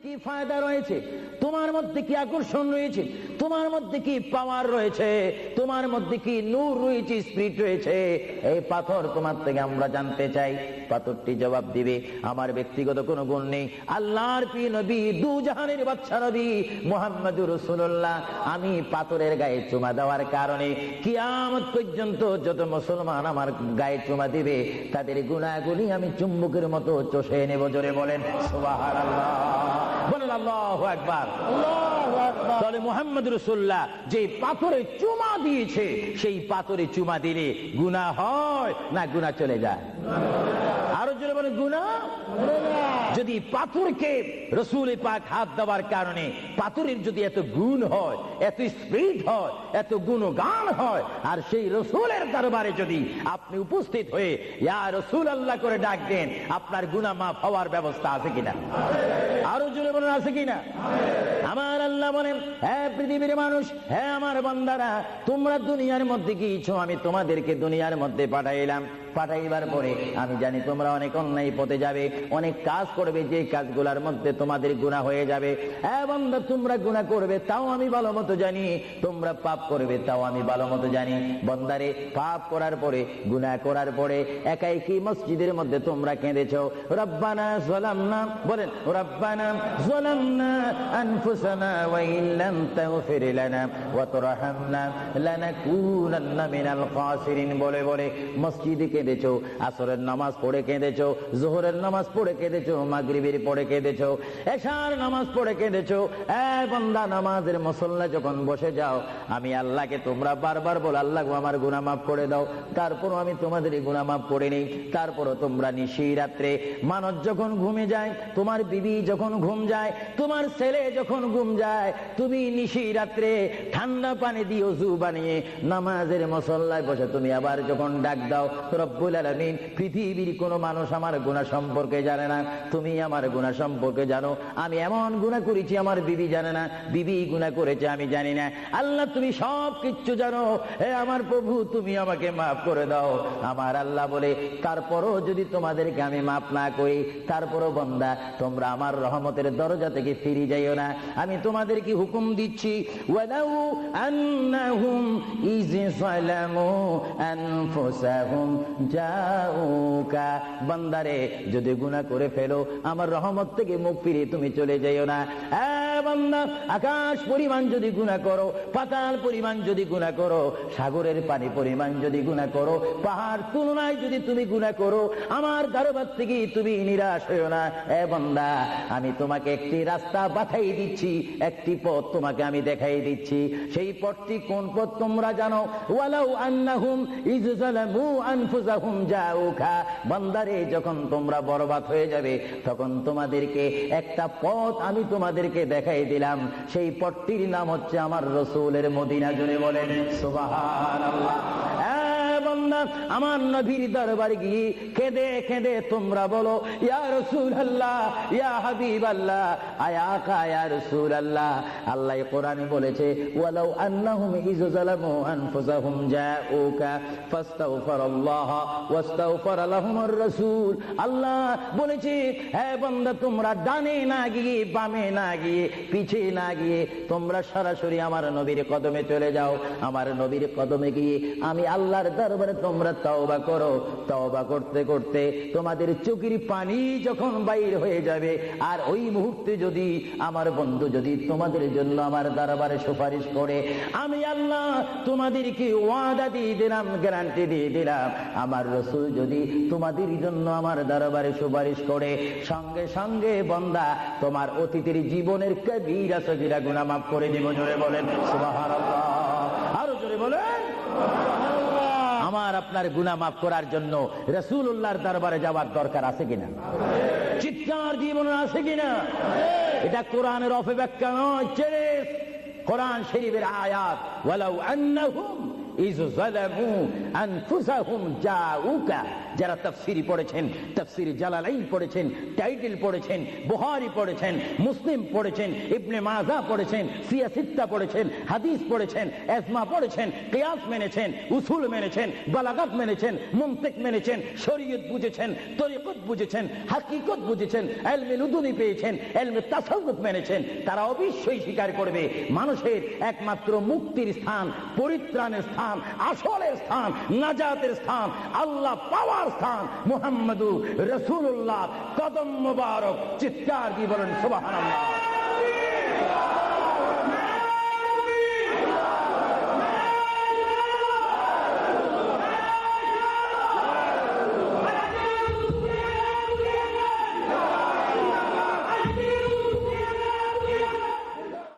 কি ফায়দা রয়েছে, তোমার মধ্যে কি আকর্ষণ রয়েছে, তোমার মধ্যে কি পাওয়ার রয়েছে, তোমার মধ্যে কি নূর রয়েছে, স্পিরিট রয়েছে, এই পাথর তোমার থেকে আমরা জানতে চাই। পাথরটি জবাব দিবে, আমার ব্যক্তিগত কোনো গুণ নেই, আল্লাহর প্রিয় নবী, দু জাহানের বাদশা নবী মুহাম্মদুর রাসূলুল্লাহ, আমি পাথরের গায়ে চুমা দেওয়ার কারণে কিয়ামত পর্যন্ত যত মুসলমান আমার গায়ে চুমা দিবে তাদের গুনাহগুলি আমি চুম্বকের মতো চষে নেব। জোরে বলেন সুবহানাল্লাহ, বলেন আল্লাহু আকবার। তাহলে মুহাম্মদ রাসূলুল্লাহ যে পাথরে চুমা দিয়েছে, সেই পাথরে চুমা দিলে গুনাহ হয় না গুনাহ চলে যায়? আরো জোরে বলেন গুনাহ। যদি পাথরকে রাসূল পাক হাত দেওয়ার কারণে পাথরের যদি এত গুণ হয়, এত স্পিরিট হয়, এত গুণগান হয়, আর সেই রাসূলের দরবারে যদি আপনি উপস্থিত হয়ে ইয়া রাসূলুল্লাহ করে ডাক দেন, আপনার গুনাহ মাফ হওয়ার ব্যবস্থা আছে কিনা? আরো জোরে বলেন আছে কিনা? আমার আল্লাহ বলেন, হ্যাঁ পৃথিবীর মানুষ, হ্যাঁ আমার বান্দারা, তোমরা দুনিয়ার মধ্যে গিয়েছো, আমি তোমাদেরকে দুনিয়ার মধ্যে পাঠাইলাম। পাঠাইবার পরে আমি জানি তোমরা অনেক অন্যায় পথে যাবে, অনেক কাজ করবে, যে কাজগুলোর মধ্যে তোমাদের গুনাহ হয়ে যাবে। হ্যাঁ বান্দা, তোমরা গুনাহ করবে তাও আমি ভালো মতো জানি, তোমরা পাপ করবে তাও আমি ভালো মতো জানি। বান্দারে, পাপ করার পরে, গুনাহ করার পরে একাই কি মসজিদের মধ্যে তোমরা কেঁদেছো, রব্বানা যালামনা, বলেন রব্বানা যালামনা আনফুসানা ওয়া ইল্লাম তাগফির লানা ওয়া তারহামনা লানাকুনান্না মিনাল খাসিরিন বলে বলে মসজিদে কেঁদেছো, আসরের নামাজ পড়ে কেঁদেছো, যোহরের নামাজ পড়ে কেঁদেছো, মাগরিবের পড়ে কেঁদেছো, এশার নামাজ পড়ে কেঁদেছো। বান্দা, নামাজের মুসল্লা যখন বসে যাও, আমি আল্লাহকে তোমরা বারবার বল, আল্লাহ আমার গুনাহ মাফ করে দাও, তারপরও আমি তোমাদের গুনাহ মাফ করে নেই। তারপরও তোমরা নিশি রাত্রে, মানুষ যখন ঘুমে যায়, তোমার বিবি যখন ঘুম যায়, তোমার ছেলে যখন ঘুম যায়, তুমি নিশি রাত্রে ঠান্ডা পানি দিয়ে ওযু বানিয়ে নামাজের মুসল্লায় বসে তুমি আবার যখন ডাক দাও, রব্বুল আলামিন, পৃথিবীর কোনো মানুষ আমার গুনাহ সম্পর্কে জানে না, তুমি আমার গুনাহ সম্পর্কে জানো। আমি এমন গুনাহ করেছি আমার বিবি জানে না, বিবি গুনাহ করেছে আমি জানি না। আল্লাহ, তুমি সব কিচ্ছু জানো, হে আমার প্রভু, তুমি আমাকে মাফ করে দাও। আমার আল্লাহ বলে, তারপরও যদি তোমাদেরকে আমি মাফ না করি, তারপরও বান্দা তোমরা আমার রহমতের দরজা থেকে ফিরে যাইও না। আমি তোমাদেরকে হুকুম দিচ্ছি, ওয়ালাউ আন্নাহুম ইয যালামু আনফুসাহুম জাউকা, বান্দারে যদি গুনাহ করে ফেলো, আমার রহমত থেকে মুখ ফিরিয়ে তুমি চলে যাইও না। বান্দা, আকাশ পরিমাণ যদি গুনাহ করো, পাতাল পরিমাণ যদি গুনাহ করো, সাগরের পানি পরিমাণ যদি গুনাহ করো, পাহাড় তুলনায় যদি তুমি গুনাহ করো, আমার দরবার থেকে তুমি নিরাশ হইও না। বান্দা, আমি তোমাকে একটি রাস্তা বাতাই দিচ্ছি, একটি পথ তোমাকে আমি দেখাই দিচ্ছি। সেই পথটি কোন পথ তোমরা জানো? ওয়ালাউ আন্নাহুম ইয যালামু আনফুসাহুম জাউকা, বান্দারে, যখন তোমরা বরবাদ হয়ে যাবে, তখন তোমাদেরকে একটা পথ আমি তোমাদেরকে দেখাই দিলাম। সেই পথটির নাম হচ্ছে আমার রাসূলের মদিনা। জোরে বলেন সুবহানাল্লাহ। বান্দা, আমার নবীর দরবারে গিয়ে কেঁদে কেঁদে তোমরা বলো, ইয়া রাসূলুল্লাহ, ইয়া হাবিবাল্লাহ, আয়াকা ইয়া রাসূলুল্লাহ। আল্লাহ কোরআনে বলেছে, ওয়ালাউ আন্নাহুম ইয যালামু আনফুসাহুম জাউকা ফাস্তাগফিরুল্লাহ ওয়াস্তাগফার লাহুমুর রাসূল। আল্লাহ বলেছে, হে বান্দা, তোমরা ডানে না গিয়ে, বামে না গিয়ে, পিছে না গিয়ে, তোমরা সরাসরি আমার নবীর কদমে চলে যাও। আমার নবীর কদমে গিয়ে আমি আল্লাহর দরবারে তোমরা তওবা করো। তওবা করতে করতে তোমাদের চোখের পানি যখন বাইর হয়ে যাবে, আর ওই মুহূর্তে যদি আমার বন্ধু যদি তোমাদের জন্য আমার দরবারে সুপারিশ করে, আমি আল্লাহ তোমাদেরকে ওয়াদা দিয়ে দিলাম, গ্যারান্টি দিয়ে দিলাম, আমার রাসূল যদি তোমাদের জন্য আমার দরবারে সুপারিশ করে, সঙ্গে সঙ্গে বান্দা তোমার অতীতের জীবনের কবিরা সগীরা গুনাহ মাফ করে দিব। জোরে বলেন সুবহানাল্লাহ, আরো জোরে বলেন। আমার আপনার গুনাহ মাফ করার জন্য রাসূলুল্লাহর দরবারে যাওয়ার দরকার আছে কিনা? চিৎকার জীবন আছে কিনা? এটা কোরআনের অপব্যাখ্যা নয়, চেরেস কোরআন শরীফের আয়াত। ওয়ালাউ আন্নাহুম ইয যালামু আনফুসাহুম জাউকা, যারা তাফসিরি পড়েছেন, তাফসির জালালাইন পড়েছেন, টাইটেল পড়েছেন, বুখারী পড়েছেন, মুসলিম পড়েছেন, ইবনে মাজাহ পড়েছেন, সিয়াসিত্তা পড়েছেন, হাদিস পড়েছেন, এজমা পড়েছেন, কিয়াস মেনেছেন, উসুল মেনেছেন, বালাগাত মেনেছেন, মুনতিক মেনেছেন, শরীয়ত বুঝেছেন, তরিকত বুঝেছেন, হাকিকত বুঝেছেন, ইলমে লুদুনি পেয়েছেন, ইলমে তাসাউফ মেনেছেন, তারা অবশ্যই স্বীকার করবে মানুষের একমাত্র মুক্তির স্থান, পরিত্রাণের স্থান, আসলের স্থান, নাজাতের স্থান, আল্লাহ পাওয়ার স্থান মুহাম্মাদুর রাসূলুল্লাহ কদম মুবারক। চিৎকার দিয়ে বলেন সুবহানাল্লাহ।